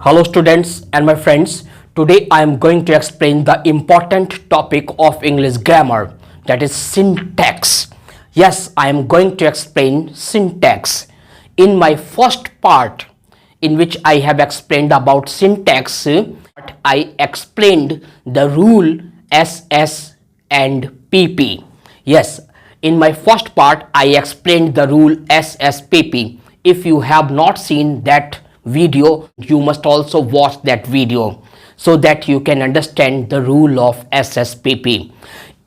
Hello students and my friends, today I am going to explain the important topic of English grammar, that is syntax. Yes, I am going to explain syntax. In my first part in which I have explained about syntax, I explained the rule SS and PP. Yes, in my first part I explained the rule SSPP. If you have not seen that video, you must also watch that video so that you can understand the rule of SSPP.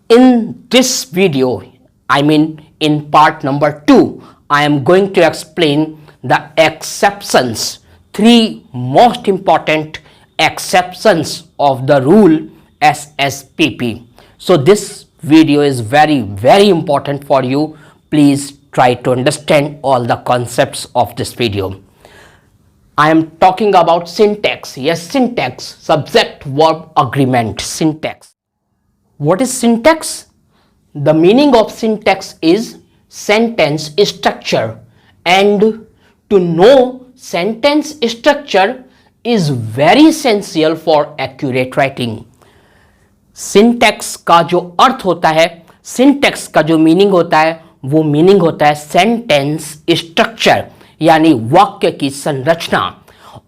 In this video, in part number 2, I am going to explain the exceptions, 3 most important exceptions of the rule SSPP. So this video is very important for you. Please try to understand all the concepts of this video. I am talking about syntax. Yes, syntax, subject verb agreement, syntax. What is syntax? The meaning of syntax is sentence structure, and to know sentence structure is very essential for accurate writing. Syntax का जो अर्थ होता है, syntax का जो meaning होता है, वो meaning होता है सेंटेंस स्ट्रक्चर, यानी वाक्य की संरचना।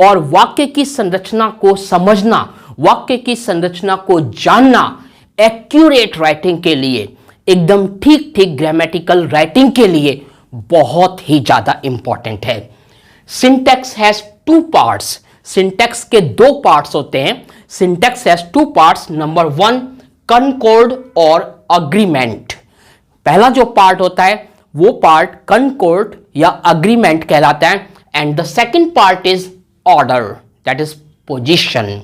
और वाक्य की संरचना को समझना, वाक्य की संरचना को जानना एक्यूरेट राइटिंग के लिए, एकदम ठीक ग्रामेटिकल राइटिंग के लिए बहुत ही ज्यादा इंपॉर्टेंट है। Syntax has 2 parts. सिंटैक्स के 2 पार्ट्स होते हैं। Syntax has 2 parts. Number 1 concord और अग्रीमेंट। पहला जो पार्ट होता है वो पार्ट कनकॉर्ड या अग्रीमेंट कहलाता है, and the second part is order, that is position.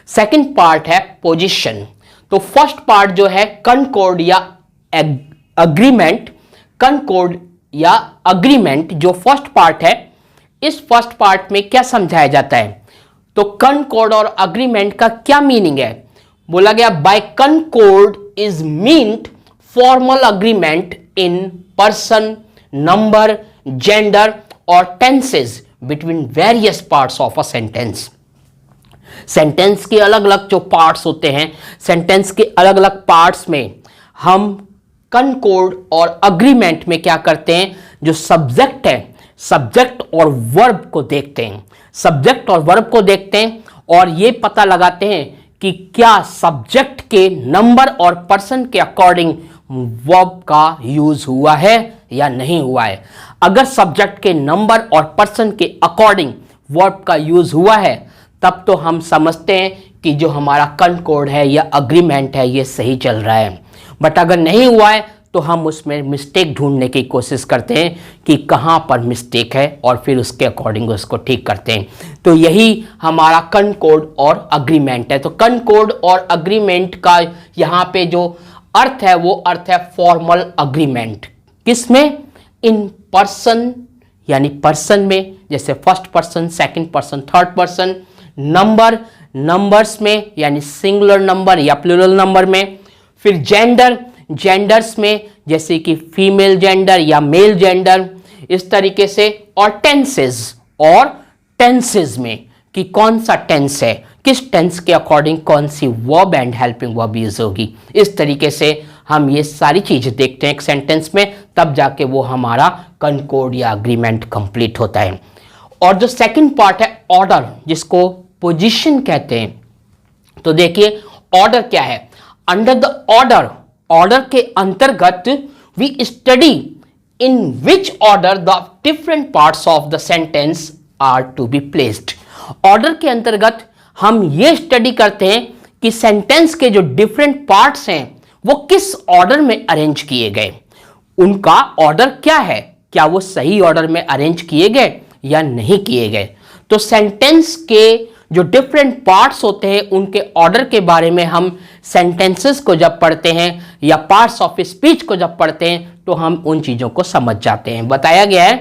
Second part है पोजीशन। तो फर्स्ट पार्ट जो है कनकॉर्ड या अग्रीमेंट, कनकॉर्ड या अग्रीमेंट जो फर्स्ट पार्ट है, इस फर्स्ट पार्ट में क्या समझाया जाता है? तो कनकॉर्ड और अग्रीमेंट का क्या मीनिंग है? बोला गया by concord is meant formal agreement in person, number, gender और tenses between various parts of a sentence. Sentence के अलग अलग जो पार्ट्स होते हैं, सेंटेंस के अलग अलग पार्ट्स में हम कनकॉर्ड और अग्रीमेंट में क्या करते हैं? जो सब्जेक्ट है, सब्जेक्ट और वर्ब को देखते हैं, सब्जेक्ट और वर्ब को देखते हैं और ये पता लगाते हैं कि क्या सब्जेक्ट के नंबर और पर्सन के अकॉर्डिंग वर्ब का यूज हुआ है या नहीं हुआ है। अगर सब्जेक्ट के नंबर और पर्सन के अकॉर्डिंग वर्ब का यूज हुआ है, तब तो हम समझते हैं कि जो हमारा कनकॉर्ड है या अग्रीमेंट है ये सही चल रहा है। बट अगर नहीं हुआ है तो हम उसमें मिस्टेक ढूंढने की कोशिश करते हैं कि कहाँ पर मिस्टेक है और फिर उसके अकॉर्डिंग उसको ठीक करते हैं। तो यही हमारा कनकॉर्ड और अग्रीमेंट है। तो कनकॉर्ड और अग्रीमेंट का यहाँ पे जो अर्थ है वो अर्थ है फॉर्मल अग्रीमेंट। किसमें? इन पर्सन, यानी पर्सन में, जैसे first person, second person, third person. Number, numbers में, यानी सिंगुलर नंबर या प्लूरल नंबर में। फिर जेंडर, जेंडर्स में, जैसे कि फीमेल जेंडर या मेल जेंडर, इस तरीके से। और टेंसेस, और टेंसेस में कि कौन सा टेंस है, किस टेंस के अकॉर्डिंग कौन सी verb and helping verb use होगी। इस तरीके से हम ये सारी चीजें देखते हैं एक सेंटेंस में, तब जाके वो हमारा कनकॉर्ड या अग्रीमेंट कंप्लीट होता है। और जो सेकंड पार्ट है ऑर्डर, जिसको पोजीशन कहते हैं। तो देखिए ऑर्डर क्या है? अंडर द ऑर्डर, ऑर्डर के अंतर्गत we study in which order the different parts of the sentence are to be placed. Order के अंतर्गत हम ये स्टडी करते हैं कि सेंटेंस के जो डिफरेंट पार्ट्स हैं वो किस ऑर्डर में अरेंज किए गए, उनका ऑर्डर क्या है, क्या वो सही ऑर्डर में अरेंज किए गए या नहीं किए गए। तो सेंटेंस के जो डिफरेंट पार्ट्स होते हैं उनके ऑर्डर के बारे में हम सेंटेंसेस को जब पढ़ते हैं या पार्ट्स ऑफ स्पीच को जब पढ़ते हैं तो हम उन चीजों को समझ जाते हैं। बताया गया है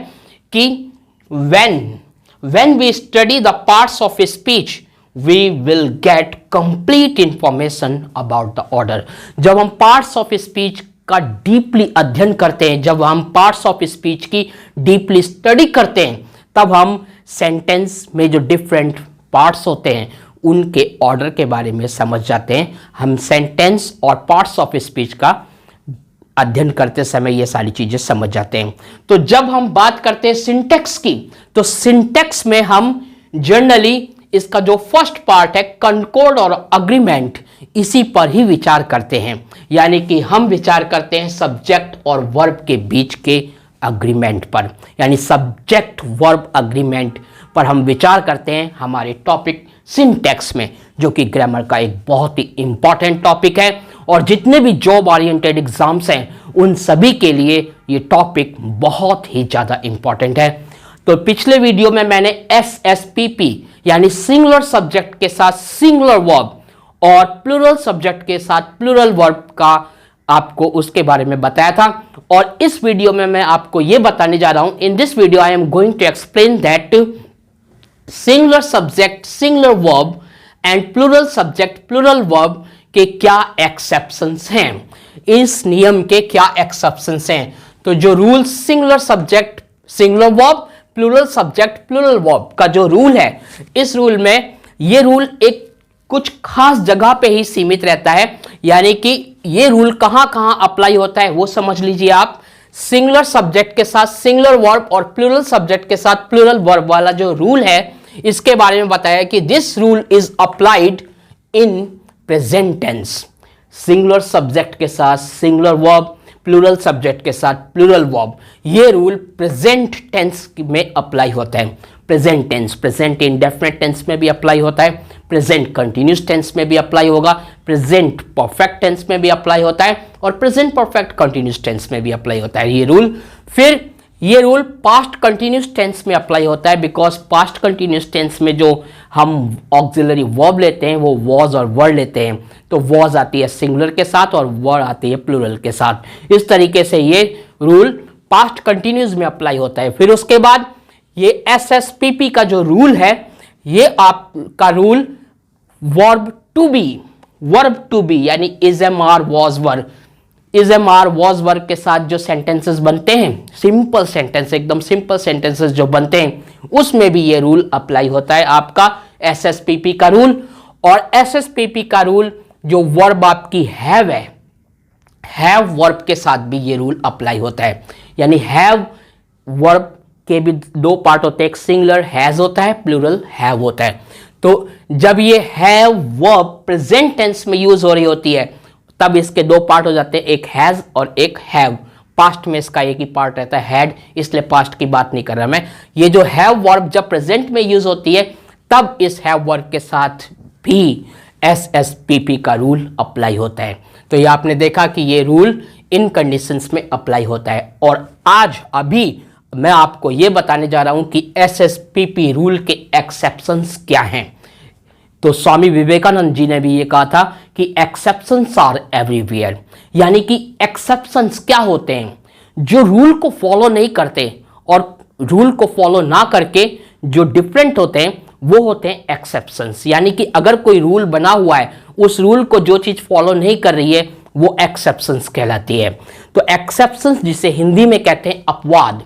कि when we study the parts of speech we will get complete information about the order। जब हम पार्ट्स ऑफ स्पीच का डीपली अध्ययन करते हैं, जब हम पार्ट्स ऑफ स्पीच की डीपली स्टडी करते हैं, तब हम सेंटेंस में जो डिफरेंट पार्ट्स होते हैं उनके ऑर्डर के बारे में समझ जाते हैं। हम सेंटेंस और पार्ट्स ऑफ स्पीच का अध्ययन करते समय ये सारी चीजें समझ जाते हैं। तो जब हम बात करते हैं सिंटैक्स की, तो सिंटैक्स में हम जनरली इसका जो फर्स्ट पार्ट है कंकॉर्ड और अग्रीमेंट, इसी पर ही विचार करते हैं। यानी कि हम विचार करते हैं सब्जेक्ट और वर्ब के बीच के अग्रीमेंट पर, यानी सब्जेक्ट वर्ब अग्रीमेंट पर हम विचार करते हैं हमारे टॉपिक सिंटैक्स में, जो कि ग्रामर का एक बहुत ही इंपॉर्टेंट टॉपिक है। और जितने भी जॉब ओरिएंटेड एग्जाम्स हैं उन सभी के लिए ये टॉपिक बहुत ही ज़्यादा इंपॉर्टेंट है। तो पिछले वीडियो में मैंने SSPP यानी सिंगुलर सब्जेक्ट के साथ सिंगुलर वर्ब और प्लूरल सब्जेक्ट के साथ प्लूरल वर्ब का आपको उसके बारे में बताया था। और इस वीडियो में मैं आपको यह बताने जा रहा हूं, in this video I am going to explain that singular subject singular verb and plural subject plural verb के क्या एक्सेप्शंस हैं, इस नियम के क्या एक्सेप्शंस हैं। तो जो rule singular subject singular verb plural subject plural verb का जो रूल है, इस रूल में ये रूल एक कुछ खास जगह पे ही सीमित रहता है। यानी कि ये रूल कहां कहां अप्लाई होता है वो समझ लीजिए आप। सिंगुलर सब्जेक्ट के साथ सिंगुलर वर्ब और प्लूरल सब्जेक्ट के साथ प्लूरल वर्ब वाला जो रूल है, इसके बारे में बताया कि this rule is applied in present tense. Singular subject के साथ सिंगुलर वर्ब, प्लूरल सब्जेक्ट के साथ प्लूरल वर्ब, ये रूल प्रेजेंट टेंस में अप्लाई होता है। Present tense, present indefinite tense में भी अप्लाई होता है, प्रेजेंट कंटिन्यूस टेंस में भी अप्लाई होगा, प्रेजेंट परफेक्ट टेंस में भी अप्लाई होता है और प्रेजेंट परफेक्ट कंटिन्यूस टेंस में भी अप्लाई होता है ये रूल। फिर ये रूल पास्ट कंटिन्यूस टेंस में अप्लाई होता है, बिकॉज पास्ट कंटिन्यूस टेंस में जो हम ऑक्सिलरी वर्ब लेते हैं वो वॉज और वर लेते हैं। तो वॉज आती है सिंगुलर के साथ और वर आती है प्लूरल के साथ। इस तरीके से ये रूल पास्ट कंटिन्यूस में अप्लाई होता है। फिर उसके बाद ये SSPP का जो रूल है, ये आपका रूल वर्ब टू बी यानी is am are was were, is am are was verb के साथ जो सेंटेंसेस बनते हैं, सिंपल सेंटेंस, एकदम सिंपल सेंटेंसेस जो बनते हैं, उसमें भी ये रूल अप्लाई होता है आपका SSPP का रूल। और SSPP का रूल जो वर्ब आपकी हैव है, हैव वर्ब के साथ भी ये रूल अप्लाई होता है। यानी हैव वर्ब के भी दो पार्ट होते हैं, एक सिंगुलर हैज होता है, प्लूरल हैव होता है। तो जब ये हैव वर्ब प्रेजेंट टेंस में यूज हो रही होती है तब इसके दो पार्ट हो जाते हैं, एक हैज और एक हैव। पास्ट में इसका एक ही पार्ट रहता है हैड, इसलिए पास्ट की बात नहीं कर रहा मैं। ये जो हैव वर्ब जब प्रेजेंट में यूज होती है तब इस हैव वर्ब के साथ भी SSPP का रूल अप्लाई होता है। तो ये आपने देखा कि ये रूल इन कंडीशंस में अप्लाई होता है। और आज अभी मैं आपको ये बताने जा रहा हूं कि SSPP रूल के एक्सेप्शंस क्या हैं। तो स्वामी विवेकानंद जी ने भी ये कहा था कि एक्सेप्शंस आर एवरीवेयर। यानी कि एक्सेप्शंस क्या होते हैं, जो रूल को फॉलो नहीं करते और रूल को फॉलो ना करके जो डिफरेंट होते हैं वो होते हैं एक्सेप्शंस। यानी कि अगर कोई रूल बना हुआ है, उस रूल को जो चीज फॉलो नहीं कर रही है वो एक्सेप्शंस कहलाती है। तो एक्सेप्शंस जिसे हिंदी में कहते हैं अपवाद,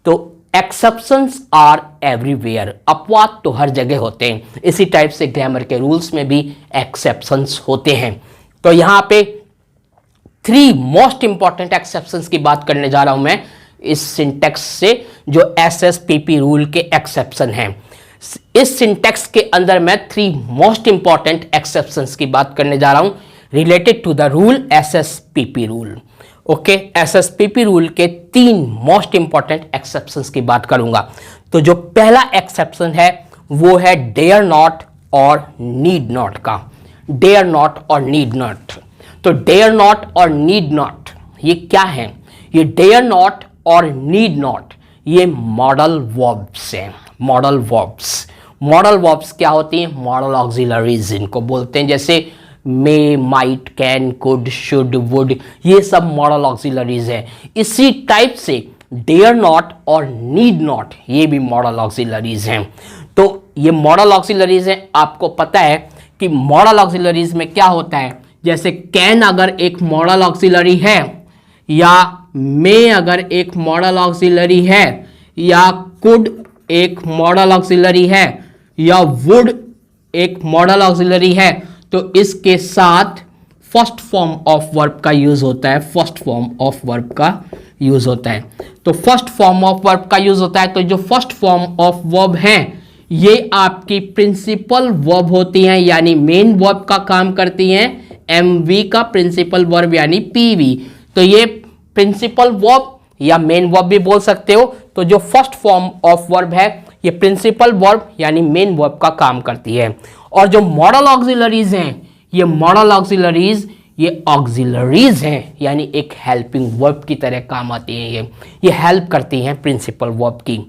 तो एक्सेप्शंस आर एवरीवेयर, अपवाद तो हर जगह होते हैं। इसी टाइप से ग्रामर के रूल्स में भी एक्सेप्शंस होते हैं। तो यहां पे 3 मोस्ट इंपॉर्टेंट एक्सेप्शंस की बात करने जा रहा हूं मैं इस सिंटैक्स से, जो SSPP रूल के एक्सेप्शन हैं। इस सिंटैक्स के अंदर मैं 3 मोस्ट इंपॉर्टेंट एक्सेप्शंस की बात करने जा रहा हूं related to the rule SSPP rule. Okay, SSPP rule के 3 मोस्ट इंपॉर्टेंट एक्सेप्शंस की बात करूंगा। तो जो पहला एक्सेप्शन है वो है डेयर नॉट और नीड नॉट का। डेयर नॉट और नीड नॉट, तो डेयर नॉट और नीड नॉट ये क्या है? ये डेयर नॉट और नीड नॉट ये मॉडल वर्ब्स हैं। मॉडल वर्ब्स, मॉडल वर्ब्स क्या होती हैं? मॉडल ऑक्सिलरीज इनको बोलते हैं, जैसे may, might, can, could, should, would, ये सब मॉडल ऑक्सिलरीज है। इसी टाइप से डेयर नॉट और नीड नॉट ये भी मॉडल ऑक्सिलरीज हैं। तो ये मॉडल ऑक्सिलरीज हैं। आपको पता है कि मॉडल ऑक्सिलरीज में क्या होता है, जैसे कैन अगर एक मॉडल ऑक्सिलरी है, या मे अगर एक मॉडल ऑक्सिलरी है, या कुड एक मॉडल ऑक्सिलरी है, या वुड एक मॉडल ऑक्सिलरी है तो इसके साथ फर्स्ट फॉर्म ऑफ वर्ब का यूज होता है, फर्स्ट फॉर्म ऑफ वर्ब का यूज होता है। तो फर्स्ट फॉर्म ऑफ वर्ब का यूज होता है, तो जो फर्स्ट फॉर्म ऑफ वर्ब हैं ये आपकी प्रिंसिपल वर्ब होती हैं, यानी मेन वर्ब का काम करती हैं, एमवी का प्रिंसिपल वर्ब यानी पीवी। तो ये प्रिंसिपल वर्ब या मेन वर्ब भी बोल सकते हो। तो जो फर्स्ट फॉर्म ऑफ वर्ब है ये प्रिंसिपल वर्ब यानी मेन वर्ब का काम करती है। और जो मॉडल ऑक्सिलरीज हैं, ये मॉडल ऑक्सिलरीज ये ऑक्सिलरीज हैं, यानी एक हेल्पिंग वर्ब की तरह काम आती हैं। ये हेल्प करती हैं प्रिंसिपल वर्ब की।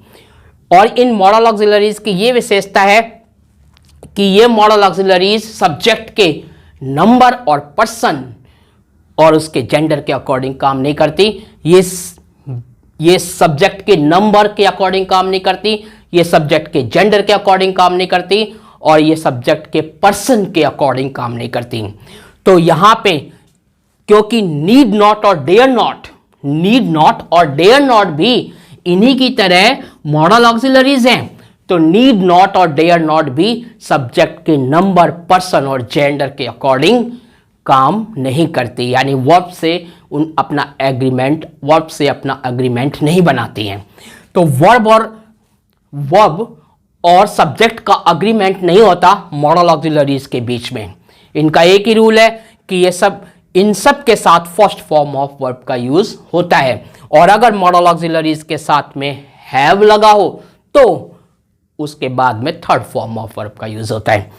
और इन मॉडल ऑक्सिलरीज की ये विशेषता है कि ये मॉडल ऑक्सिलरीज सब्जेक्ट के नंबर और पर्सन और उसके जेंडर के अकॉर्डिंग काम नहीं करती। ये सब्जेक्ट के नंबर के अकॉर्डिंग काम नहीं करती, ये सब्जेक्ट के जेंडर के अकॉर्डिंग काम नहीं करती, और ये सब्जेक्ट के पर्सन के अकॉर्डिंग काम नहीं करती। तो यहां पे क्योंकि नीड नॉट और डेयर नॉट, नीड नॉट और डेयर नॉट भी इन्हीं की तरह मॉडल ऑक्सिलरीज हैं, तो नीड नॉट और डेयर नॉट भी सब्जेक्ट के नंबर, पर्सन और जेंडर के अकॉर्डिंग काम नहीं करती, यानी वर्ब से अपना एग्रीमेंट नहीं बनाती हैं। तो वर्ब और सब्जेक्ट का अग्रीमेंट नहीं होता मॉडल ऑक्सिलरीज के बीच में। इनका एक ही रूल है कि इन सब के साथ फर्स्ट फॉर्म ऑफ वर्ब का यूज होता है, और अगर मॉडल ऑक्सिलरीज के साथ में हैव लगा हो तो उसके बाद में थर्ड फॉर्म ऑफ वर्ब का यूज होता है।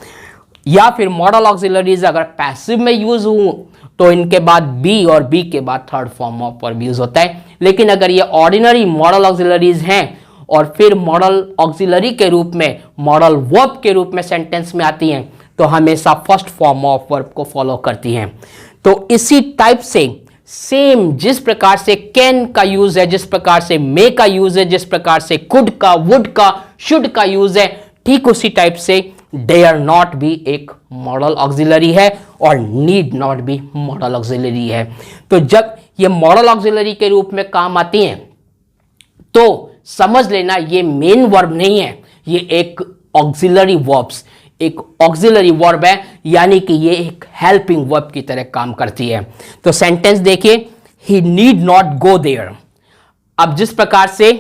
या फिर मॉडल ऑक्सिलरीज अगर पैसिव में यूज हो तो इनके बाद बी और बी के बाद third form of verb use होता है। लेकिन अगर ये ऑर्डिनरी मॉडल ऑक्सिलरीज हैं और फिर मॉडल ऑक्सिलरी के रूप में, मॉडल वर्ब के रूप में सेंटेंस में आती हैं, तो हमेशा फर्स्ट फॉर्म ऑफ वर्ब को फॉलो करती हैं। तो इसी टाइप से सेम जिस प्रकार से कैन का यूज है, जिस प्रकार से मे का यूज है, जिस प्रकार से कुड का, वुड का, शुड का यूज है, ठीक उसी टाइप से डेयर नॉट भी एक मॉडल ऑक्सिलरी है और नीड नॉट भी मॉडल ऑक्सिलरी है। तो जब ये मॉडल ऑक्सिलरी के रूप में काम आती हैं तो समझ लेना ये मेन वर्ब नहीं है, ये एक ऑक्सिलरी वर्ब्स, एक ऑक्सिलरी वर्ब है, यानी कि ये एक हेल्पिंग वर्ब की तरह काम करती है। तो सेंटेंस देखिए, he need not go there. अब जिस प्रकार से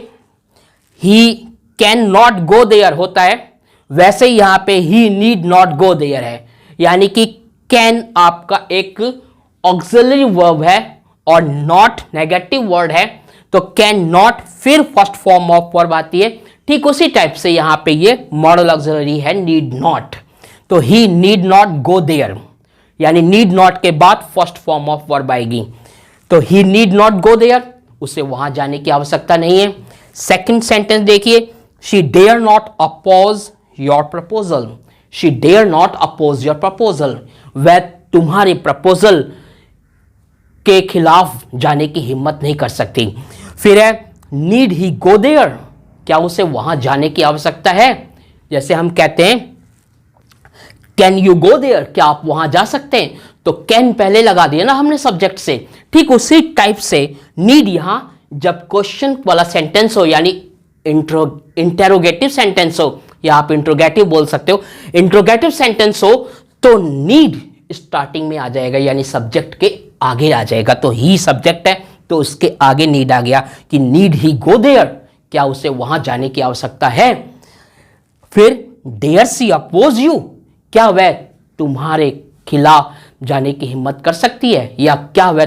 he can not go there होता है, वैसे ही यहां पे he need not go there है, यानी कि कैन आपका एक ऑक्सिलरी वर्ब है और नॉट नेगेटिव वर्ड है, तो कैन नॉट फिर फर्स्ट फॉर्म ऑफ वर्ब आती है। ठीक उसी टाइप से यहां पे ये मॉडल ऑक्सिलरी है नीड नॉट। तो ही नीड नॉट गो देयर, यानी नीड नॉट के बाद फर्स्ट फॉर्म ऑफ वर्ब आएगी। तो ही नीड नॉट गो देयर, उसे वहां जाने की आवश्यकता नहीं है। सेकंड सेंटेंस देखिए, she dare not oppose your proposal. She dare not oppose your proposal, वह तुम्हारे प्रपोजल के खिलाफ जाने की हिम्मत नहीं कर सकती। फिर है नीड ही गो देयर, क्या उसे वहां जाने की आवश्यकता है? जैसे हम कहते हैं कैन यू गो देयर, क्या आप वहां जा सकते हैं, तो कैन पहले लगा दिया ना हमने सब्जेक्ट से। ठीक उसी टाइप से नीड यहां जब क्वेश्चन वाला सेंटेंस हो, यानी इंटेरोगेटिव सेंटेंस हो, या आप इंट्रोगेटिव बोल सकते हो, इंट्रोगेटिव सेंटेंस हो तो नीड स्टार्टिंग में आ जाएगा, यानी सब्जेक्ट के आगे आ जाएगा। तो ही सब्जेक्ट है तो उसके आगे नीड आ गया कि नीड ही गो देयर, क्या उसे वहां जाने की आवश्यकता है। फिर डेयर सी अपोज यू, क्या वह तुम्हारे खिलाफ जाने की हिम्मत कर सकती है, या क्या वह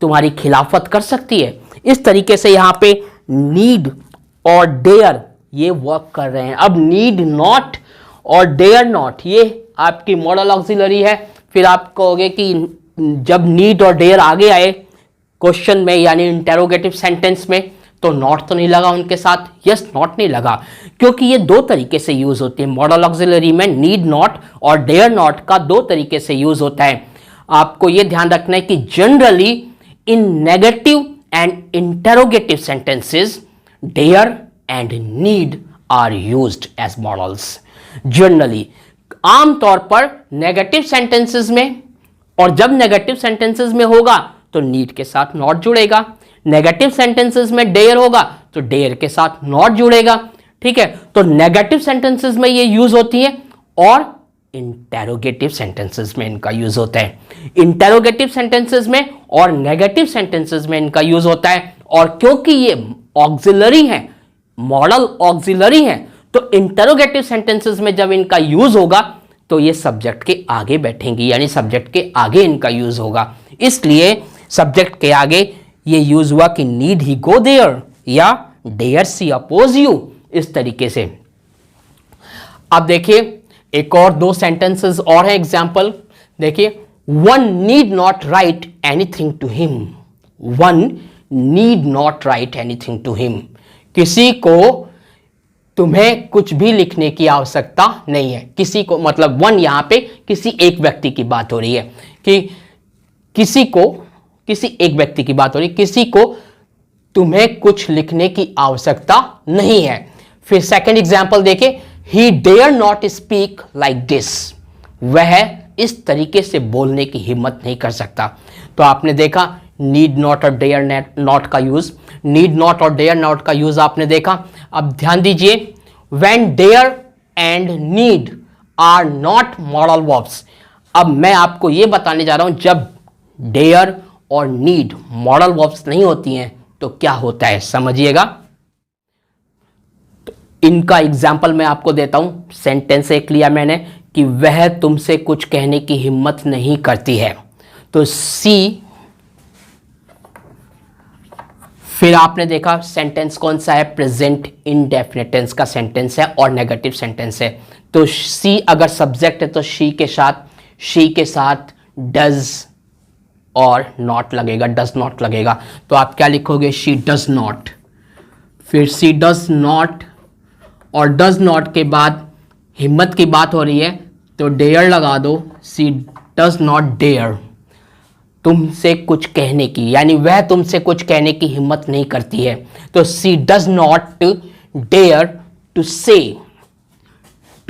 तुम्हारी खिलाफत कर सकती है। इस तरीके से यहां पे नीड और डेयर ये वर्क कर रहे हैं। अब नीड नॉट और डेयर नॉट ये आपकी मॉडल ऑक्सिलरी है। फिर आप कहोगे कि जब नीड और डेयर आगे आए क्वेश्चन में, यानी इंटेरोगेटिव सेंटेंस में, तो नॉट तो नहीं लगा उनके साथ। यस, नॉट नहीं लगा, क्योंकि ये दो तरीके से यूज होती है मॉडल ऑक्सिलरी में। नीड नॉट और डेयर नॉट का दो तरीके से यूज होता है। आपको ये ध्यान रखना है कि generally in negative and interrogative sentences dare and need are used as models. Generally आमतौर पर नेगेटिव सेंटेंसेस में, और जब नेगेटिव सेंटेंसेस में होगा तो नीड के साथ नॉट जुड़ेगा, नेगेटिव सेंटेंसेस में डेयर होगा तो डेयर के साथ नॉट जुड़ेगा। ठीक है, तो नेगेटिव सेंटेंसेस में ये यूज होती है, और इंटेरोगेटिव सेंटेंसेस में इनका यूज होता है। इंटेरोगेटिव सेंटेंसेस में और नेगेटिव सेंटेंसेस में इनका यूज होता है। और क्योंकि ये ऑक्सिलरी है, मॉडल ऑक्सिलरी है, तो इंटेरोगेटिव सेंटेंसेस में जब इनका यूज होगा तो ये सब्जेक्ट के आगे बैठेंगी, यानी सब्जेक्ट के आगे इनका यूज होगा। इसलिए सब्जेक्ट के आगे ये यूज हुआ कि नीड ही गो देयर या डेयर सी अपोज यू, इस तरीके से। अब देखिए एक और दो सेंटेंसेस और है एग्जाम्पल। देखिए, one need not write anything to him. One need not write anything to him. किसी को तुम्हें कुछ भी लिखने की आवश्यकता नहीं है। किसी को मतलब वन, यहां पे किसी एक व्यक्ति की बात हो रही है कि किसी एक व्यक्ति की बात हो रही है, किसी को तुम्हें कुछ लिखने की आवश्यकता नहीं है। फिर सेकंड एग्जाम्पल देखें, He dare not speak like this. वह इस तरीके से बोलने की हिम्मत नहीं कर सकता। तो आपने देखा नीड नॉट और डेयर नॉट का यूज, नीड नॉट और डेयर नॉट का यूज आपने देखा। अब ध्यान दीजिए, when dare and need are not modal verbs। अब मैं आपको यह बताने जा रहा हूं, जब डेयर और नीड मॉडल वर्ब्स नहीं होती हैं तो क्या होता है, समझिएगा। इनका एग्जाम्पल मैं आपको देता हूं। सेंटेंस एक लिया मैंने कि वह तुमसे कुछ कहने की हिम्मत नहीं करती है, तो सी। फिर आपने देखा सेंटेंस कौन सा है, प्रेजेंट इंडेफिनिट टेंस का सेंटेंस है और नेगेटिव सेंटेंस है। तो सी अगर सब्जेक्ट है तो शी के साथ डज और नॉट लगेगा, डज नॉट लगेगा। तो आप क्या लिखोगे, शी डज नॉट। फिर सी डज नॉट और डज नॉट के बाद हिम्मत की बात हो रही है तो डेयर लगा दो, सी डज नॉट डेयर, तुमसे कुछ कहने की, यानी वह तुमसे कुछ कहने की हिम्मत नहीं करती है। तो she does not dare to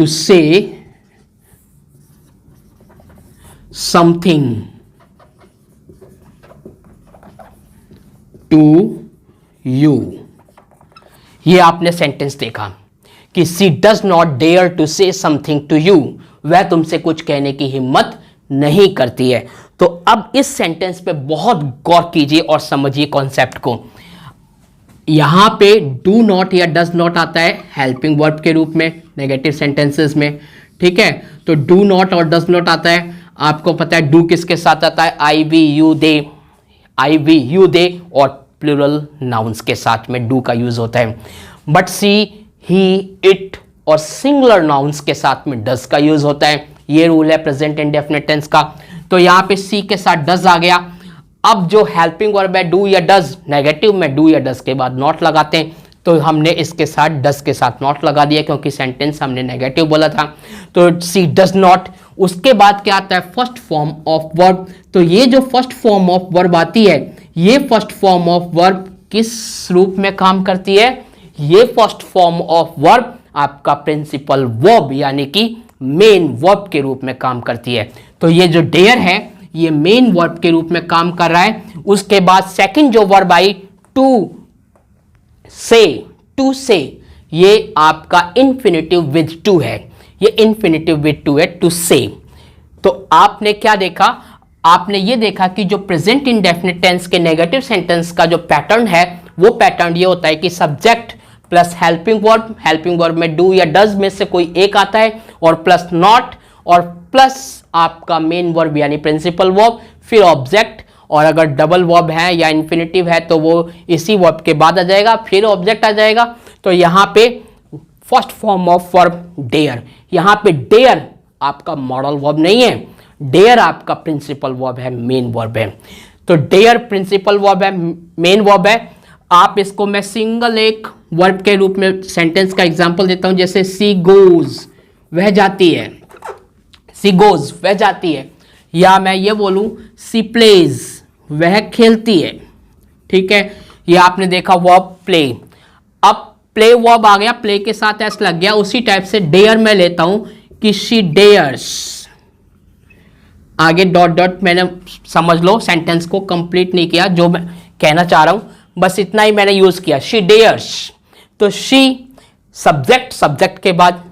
say something to you. ये आपने सेंटेंस देखा कि she does not dare to say something to you, वह तुमसे कुछ कहने की हिम्मत नहीं करती है। तो अब इस सेंटेंस पे बहुत गौर कीजिए और समझिए कॉन्सेप्ट को। यहां पे डू नॉट या डज नॉट आता है हेल्पिंग वर्ब के रूप में नेगेटिव सेंटेंसेस में, ठीक है। तो डू नॉट और डज नॉट आता है, आपको पता है डू किसके साथ आता है, आई वी यू दे, और प्लूरल नाउन्स के साथ में डू का यूज होता है। बट सी, ही, इट और सिंगुलर नाउन्स के साथ में डज का यूज होता है। ये रूल है प्रेजेंट इंडेफिनिट टेंस का। तो यहां पे सी के साथ डज आ गया। अब जो हेल्पिंग वर्ब है डू या डज, नेगेटिव में डू या डज के बाद नॉट लगाते हैं, तो हमने इसके साथ डज के साथ नॉट लगा दिया क्योंकि सेंटेंस हमने नेगेटिव बोला था। तो सी डज नॉट, उसके बाद क्या आता है, फर्स्ट फॉर्म ऑफ वर्ब। तो ये जो फर्स्ट फॉर्म ऑफ वर्ब आती है, ये फर्स्ट फॉर्म ऑफ वर्ब किस रूप में काम करती है, ये फर्स्ट फॉर्म ऑफ वर्ब आपका प्रिंसिपल वर्ब यानी कि मेन वर्ब के रूप में काम करती है। तो ये जो डेयर है ये मेन वर्ब के रूप में काम कर रहा है। उसके बाद सेकंड जो वर्ब आई टू से, ये आपका इन्फिनिटिव विद टू है, ये इन्फिनिटिव विद टू है, टू से। तो आपने क्या देखा, आपने ये देखा कि जो प्रेजेंट इंडेफिनिट टेंस के नेगेटिव सेंटेंस का जो पैटर्न है वो पैटर्न ये होता है कि सब्जेक्ट प्लस हेल्पिंग वर्ब में डू या डज में से कोई एक आता है, और प्लस नॉट, और प्लस आपका मेन वर्ब यानी प्रिंसिपल वर्ब, फिर ऑब्जेक्ट, और अगर डबल वर्ब है या इन्फिनिटिव है तो वो इसी वर्ब के बाद आ जाएगा, फिर ऑब्जेक्ट आ जाएगा। तो यहाँ पे first form of verb dare, यहाँ पे डेयर आपका मॉडल वर्ब नहीं है, डेयर आपका प्रिंसिपल वर्ब है, मेन वर्ब है। तो डेयर प्रिंसिपल वर्ब है, मेन वर्ब है। आप इसको मैं सिंगल एक वर्ब के रूप में सेंटेंस का एग्जांपल देता हूं, जैसे सी गोज, वह जाती है, सी गोज वह जाती है, या मैं ये बोलूं सी प्लेज, वह खेलती है, ठीक है। ये आपने देखा वर्ब प्ले। अब प्ले वर्ब आ गया, प्ले के साथ एस लग गया। उसी टाइप से डेयर मैं लेता हूं कि शी डेयर्स, आगे डॉट डॉट, मैंने समझ लो सेंटेंस को कंप्लीट नहीं किया, जो मैं कहना चाह रहा हूं बस इतना ही मैंने यूज किया, शी डेयर्स। तो शी सब्जेक्ट के बाद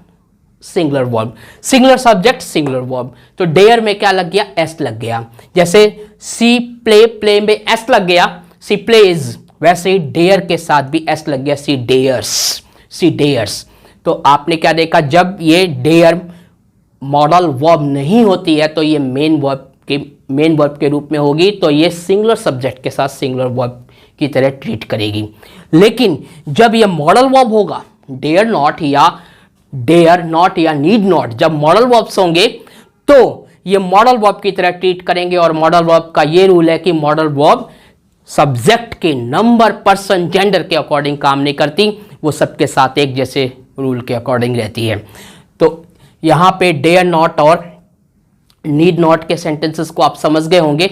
singular verb, singular subject singular verb. तो डेयर में क्या लग गया, एस लग गया। जैसे सी प्ले, प्ले में एस लग गया, सी प्लेज, वैसे ही डेयर के साथ भी एस लग गया, सी डेयर्स, सी डेयर्स। तो आपने क्या देखा, जब ये डेयर मॉडल वर्ब नहीं होती है तो ये मेन वर्ब के रूप में होगी, तो ये सिंगुलर सब्जेक्ट के साथ सिंगुलर वर्ब की तरह ट्रीट करेगी। लेकिन जब ये मॉडल वर्ब होगा, डेयर नॉट या नीड नॉट, जब मॉडल वर्ब्स होंगे तो ये मॉडल वर्ब की तरह ट्रीट करेंगे। और मॉडल वर्ब का ये रूल है कि मॉडल वर्ब सब्जेक्ट के नंबर, पर्सन, जेंडर के अकॉर्डिंग काम नहीं करती, वो सबके साथ एक जैसे रूल के अकॉर्डिंग रहती है। तो यहाँ पे डेयर नॉट और नीड नॉट के सेंटेंसेस को आप समझ गए होंगे।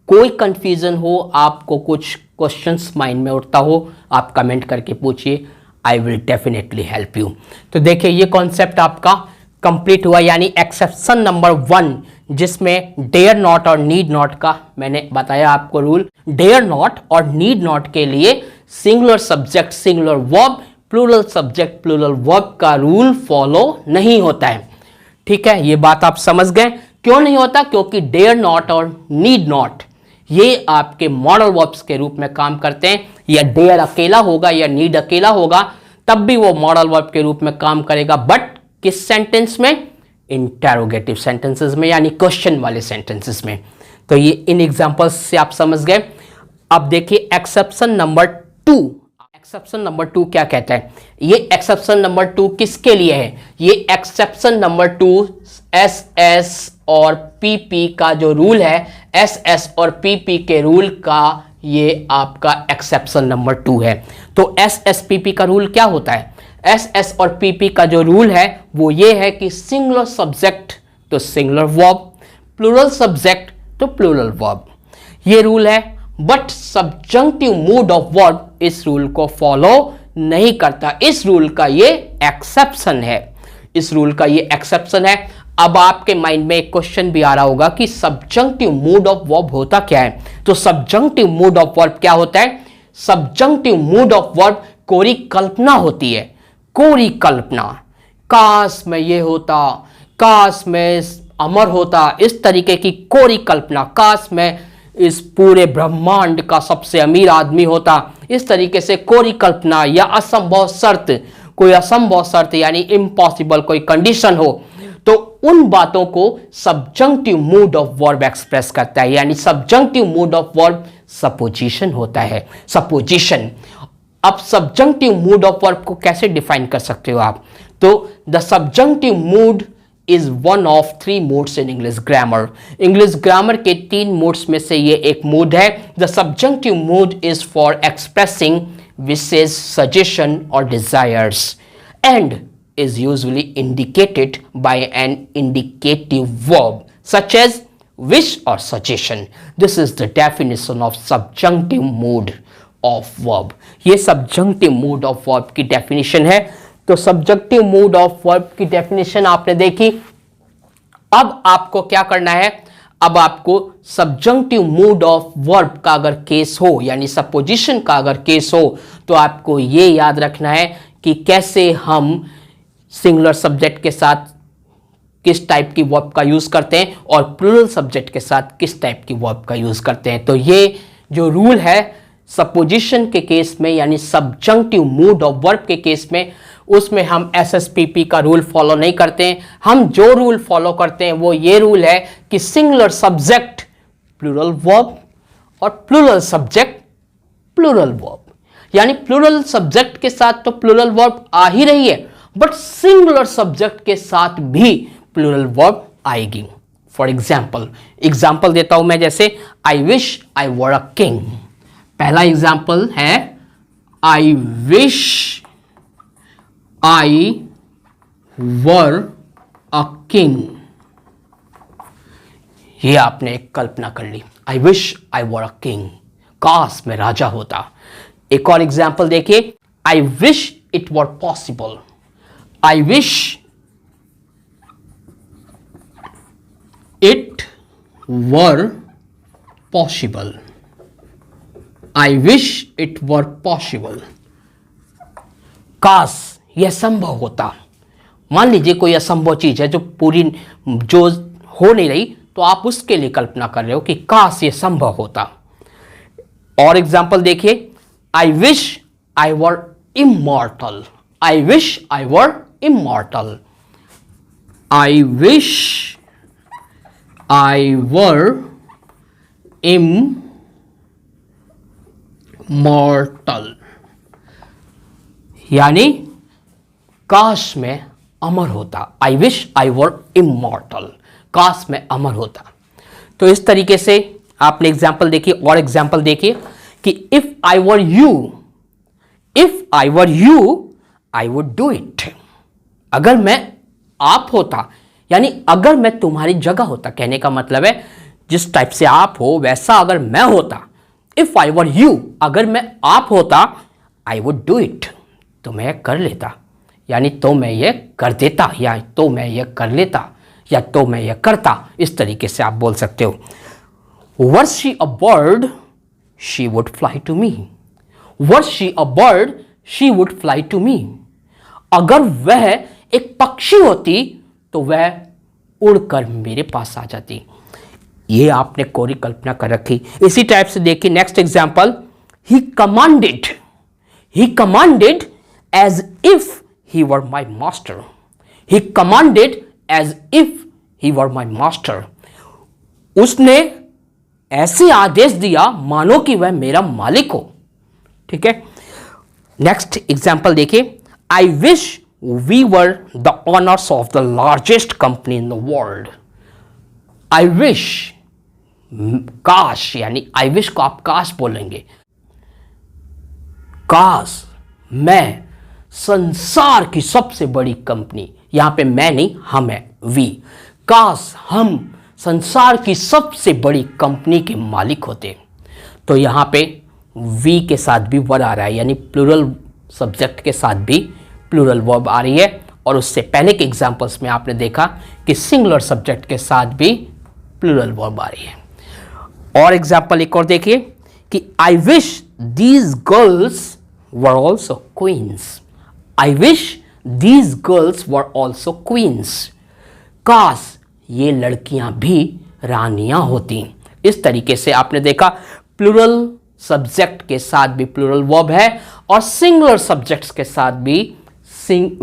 कोई कंफ्यूजन हो, आपको कुछ क्वेश्चंस माइंड में उठता हो, आप कमेंट करके पूछिए, I will definitely help you. तो देखिए ये कॉन्सेप्ट आपका कंप्लीट हुआ, यानी एक्सेप्शन नंबर 1 जिसमें डेयर नॉट और नीड नॉट का मैंने बताया आपको रूल। डेयर नॉट और नीड नॉट के लिए singular subject singular verb, plural subject plural verb का रूल फॉलो नहीं होता है। ठीक है, ये बात आप समझ गए। क्यों नहीं होता? क्योंकि डेयर नॉट और नीड नॉट ये आपके मॉडल वर्ब्स के रूप में काम करते हैं। या डेयर अकेला होगा या नीड अकेला होगा तब भी वो मॉडल वर्ब के रूप में काम करेगा, बट किस सेंटेंस में? इंटेरोगेटिव सेंटेंसेस में, यानी क्वेश्चन वाले सेंटेंसेस में। तो ये इन एग्जांपल्स से आप समझ गए। अब देखिए एक्सेप्शन नंबर 2। एक्सेप्शन नंबर 2 क्या कहता है? ये एक्सेप्शन नंबर 2 किसके लिए है? ये एक्सेप्शन नंबर 2 एस और पीपी का जो रूल है, एस और पीपी के रूल का ये आपका एक्सेप्शन नंबर 2 है। तो एस पीपी का रूल क्या होता है? एस और पीपी का जो रूल है वो ये है कि सिंगुलर सब्जेक्ट तो सिंगुलर वर्ब, प्लूरल सब्जेक्ट तो प्लूरल वर्ब, ये रूल है। But subjunctive mood of verb इस रूल को फॉलो नहीं करता। इस रूल का ये एक्सेप्शन है, इस रूल का ये एक्सेप्शन है। अब आपके माइंड में एक क्वेश्चन भी आ रहा होगा कि सब्जंक्टिव मूड ऑफ वर्ब होता क्या है? तो सब्जंक्टिव मूड ऑफ वर्ब क्या होता है? सब्जंक्टिव मूड ऑफ वर्ब कोरी कल्पना होती है। कोरी कल्पना, काश में ये होता, काश में अमर होता, इस तरीके की कोरी कल्पना, काश में इस पूरे ब्रह्मांड का सबसे अमीर आदमी होता, इस तरीके से कोरी कल्पना या असंभव शर्त, कोई असंभव शर्त यानी इम्पॉसिबल कोई कंडीशन हो, तो उन बातों को subjunctive mood of verb express करता है। यानी subjunctive mood of verb supposition होता है, सपोजिशन। अब सब्जंक्टिव मूड ऑफ वर्ब को कैसे डिफाइन कर सकते हो आप? तो the subjunctive mood is one of 3 moods in English grammar. English grammar के 3 moods में से ये एक मूड है। The subjunctive mood is for expressing wishes, suggestion और desires and is usually indicated by an indicative verb such as wish or suggestion. This is the definition of subjunctive mood of verb. ये subjunctive mood of verb की definition है। तो subjunctive mood of verb की definition आपने देखी। अब आपको क्या करना है? अब आपको subjunctive mood of verb का अगर केस हो, यानी supposition का अगर केस हो, तो आपको ये याद रखना है कि कैसे हम सिंगुलर सब्जेक्ट के साथ किस टाइप की वर्ब का यूज करते हैं और प्लूरल सब्जेक्ट के साथ किस टाइप की वर्ब का यूज करते हैं। तो ये जो रूल है सपोजिशन के केस में, यानी सब्जंक्टिव मूड ऑफ वर्ब के केस में, उसमें हम एसएसपीपी का रूल फॉलो नहीं करते हैं। हम जो रूल फॉलो करते हैं वो ये रूल है कि सिंगुलर सब्जेक्ट प्लूरल वर्ब और प्लूरल सब्जेक्ट प्लूरल वर्ब, यानी प्लूरल सब्जेक्ट के साथ तो प्लूरल वर्ब आ ही रही है, बट सिंगुलर सब्जेक्ट के साथ भी प्लूरल वर्ब आएगी। फॉर एग्जाम्पल देता हूं मैं, जैसे I wish I were a king. पहला एग्जाम्पल है I wish I were a king. ये आपने एक कल्पना कर ली, I wish I were a king, काश मैं राजा होता। एक और एग्जाम्पल देखिए, I wish it were possible. I wish it were possible. I wish it were possible. काश यह संभव होता। मान लीजिए कोई असंभव चीज है जो हो नहीं रही, तो आप उसके लिए कल्पना कर रहे हो कि काश ये संभव होता। और एग्जाम्पल देखिए, I wish I were immortal. I wish I were immortal. I wish I were immortal, यानी काश मैं अमर होता। I wish I were immortal, काश मैं अमर होता। तो इस तरीके से आपने एग्जाम्पल देखिए। और एग्जाम्पल देखिए कि if I were you I would do it. अगर मैं आप होता, यानी अगर मैं तुम्हारी जगह होता, कहने का मतलब है जिस टाइप से आप हो वैसा अगर मैं होता। इफ आई वर यू, अगर मैं आप होता, आई वुड डू इट, तो मैं कर लेता, यानी तो मैं ये कर देता, या तो मैं ये कर लेता, या तो मैं ये करता। इस तरीके से आप बोल सकते हो। Were she a bird she would fly to me. Were she a bird she would fly to me. अगर वह एक पक्षी होती तो वह उड़कर मेरे पास आ जाती। ये आपने कोरी कल्पना कर रखी। इसी टाइप से देखिए next example, he commanded as if he were my master. He commanded as if he were my master. उसने ऐसे आदेश दिया मानो कि वह मेरा मालिक हो। ठीक है, नेक्स्ट एग्जांपल देखिए, I wish we were the owners of the largest company in the world. I wish, काश, यानी आई विश को आप काश बोलेंगे। काश मैं संसार की सबसे बड़ी कंपनी, यहां पे मैं नहीं हम है, वी, काश हम संसार की सबसे बड़ी कंपनी के मालिक होते। तो यहां पे वी के साथ भी वर्ब आ रहा है, यानी प्लूरल सब्जेक्ट के साथ भी प्लूरल वर्ब आ रही है। और उससे पहले के एग्जांपल्स में आपने देखा कि सिंगुलर सब्जेक्ट के साथ भी प्लूरल वर्ब आ रही है। और एग्जांपल एक और देखिए कि I wish these girls were also queens. I wish these girls were also queens. काश ये लड़कियां भी रानियां होती। इस तरीके से आपने देखा प्लूरल सब्जेक्ट के साथ भी प्लूरल वर्ब है और सिंगुलर सब्जेक्ट्स के साथ भी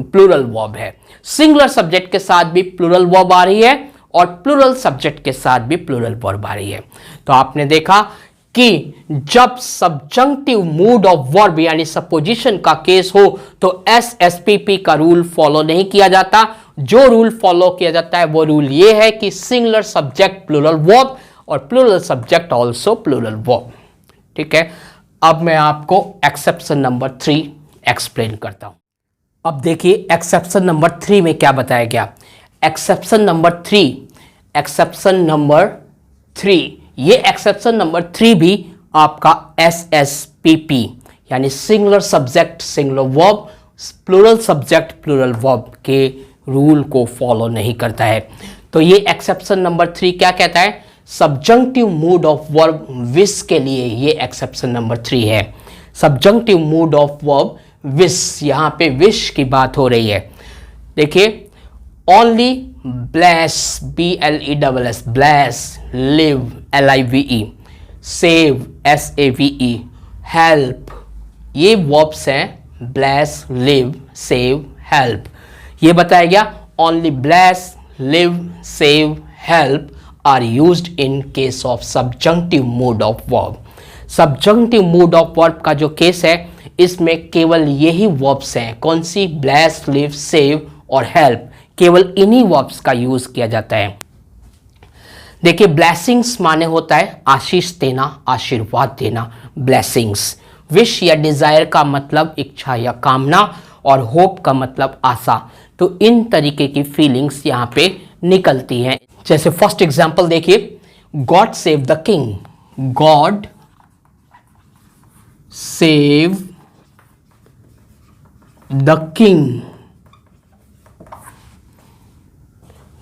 प्लूरल वर्ब है। सिंगुलर सब्जेक्ट के साथ भी प्लूरल वर्ब आ रही है और प्लूरल सब्जेक्ट के साथ भी प्लूरल वर्ब आ रही है। तो आपने देखा कि जब सब्जंक्टिव मूड ऑफ वर्ब यानी सपोजिशन का केस हो तो एसएसपीपी का रूल फॉलो नहीं किया जाता। जो रूल फॉलो किया जाता है वो रूल ये है कि सिंगुलर सब्जेक्ट प्लूरल वर्ब और plural subject also plural verb. ठीक है, अब मैं आपको एक्सेप्शन नंबर 3 एक्सप्लेन करता हूं। अब देखिए एक्सेप्शन नंबर 3 में क्या बताया गया। एक्सेप्शन नंबर 3, ये एक्सेप्शन नंबर 3 भी आपका एसएसपीपी यानी singular subject singular verb plural subject plural verb के रूल को फॉलो नहीं करता है। तो ये एक्सेप्शन नंबर 3 क्या कहता है, subjunctive mood of verb wish के लिए ये एक्सेप्शन नंबर 3 है। Subjunctive mood of verb wish, यहां पे विश की बात हो रही है। देखिए only bless BLESS bless, live LIVE, save SAVE, help, ये वर्ब्स हैं ब्लेस लिव सेव हेल्प। ये बताया गया only bless live save help are used in case of subjunctive mood of verb. Subjunctive mood of verb का जो case है इसमें केवल यही वर्ब्स हैं, कौन सी, ब्लेस लिव सेव और हेल्प, केवल इन्हीं वर्ब्स का यूज किया जाता है। देखिए ब्लेसिंग्स माने होता है आशीष देना, आशीर्वाद देना, ब्लेसिंग्स। विश या डिजायर का मतलब इच्छा या कामना और होप का मतलब आशा। तो इन तरीके की फीलिंग्स यहाँ पे निकलती हैं। जैसे फर्स्ट एग्जांपल देखिए, God save the king, God save the king,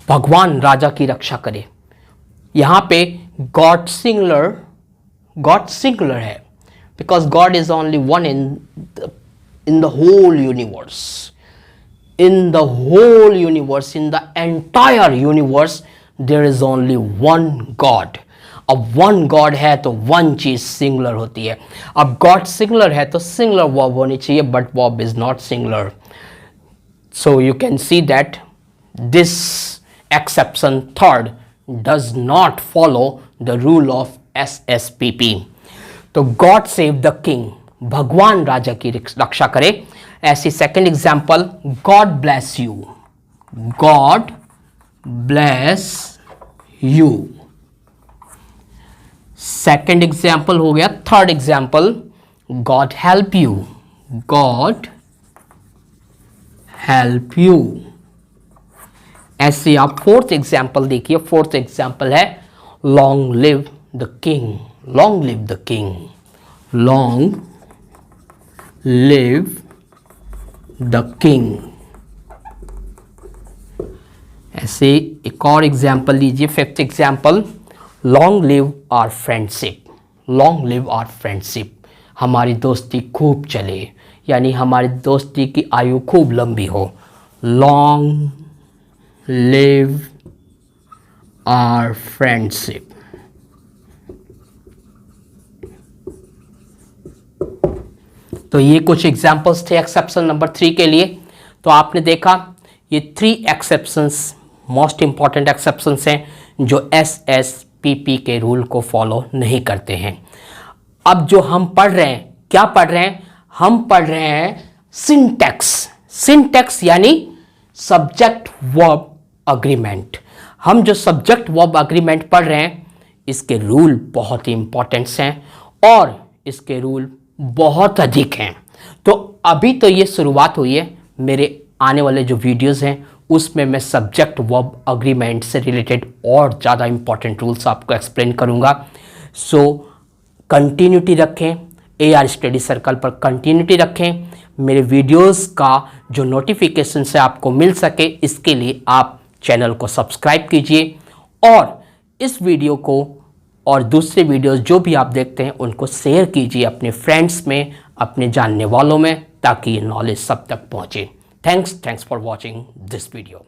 भगवान राजा की रक्षा करे। यहां पे गॉड सिंगुलर है because God is only one in the whole universe. in the whole universe, in the entire universe, there is only one God. अब one God है तो वन चीज सिंगुलर होती है. अब गॉड सिंगुलर है तो सिंगुलर वर्ब होनी चाहिए, but verb is not singular. So you can see that this exception third does not follow the rule of SSPP. तो गॉड सेव द किंग, भगवान राजा की रक्षा करे. ऐसी second example, God bless you, God bless you. Second example हो गया. Third example, God help you, God help you. ऐसे आप फोर्थ एग्जाम्पल देखिए. फोर्थ एग्जाम्पल है long live the king, long live the king, long live the king. ऐसे एक और example लीजिए. Fifth example, long live our friendship, long live our friendship. हमारी दोस्ती खूब चले, यानी हमारी दोस्ती की आयु खूब लंबी हो. Long live our friendship. तो ये कुछ एग्जाम्पल्स थे एक्सेप्शन नंबर 3 के लिए. तो आपने देखा ये 3 एक्सेप्शंस मोस्ट इंपॉर्टेंट एक्सेप्शंस हैं जो SSPP के रूल को फॉलो नहीं करते हैं. अब जो हम पढ़ रहे हैं, क्या पढ़ रहे हैं? हम पढ़ रहे हैं सिंटैक्स. सिंटैक्स यानी सब्जेक्ट वर्ब अग्रीमेंट. हम जो सब्जेक्ट वर्ब अग्रीमेंट पढ़ रहे हैं, इसके रूल बहुत ही इंपॉर्टेंट्स हैं और इसके रूल बहुत अधिक हैं. तो अभी तो ये शुरुआत हुई है. मेरे आने वाले जो वीडियोस हैं उसमें मैं सब्जेक्ट वर्ब अग्रीमेंट से रिलेटेड और ज़्यादा इंपॉर्टेंट रूल्स आपको एक्सप्लेन करूँगा. सो कंटिन्यूटी रखें, AR स्टडी सर्कल पर कंटिन्यूटी रखें. मेरे वीडियोस का जो नोटिफिकेशन से आपको मिल सके, इसके लिए आप चैनल को सब्सक्राइब कीजिए और इस वीडियो को और दूसरे वीडियोस जो भी आप देखते हैं उनको शेयर कीजिए अपने फ्रेंड्स में, अपने जानने वालों में, ताकि ये नॉलेज सब तक पहुँचे. Thanks for watching this video.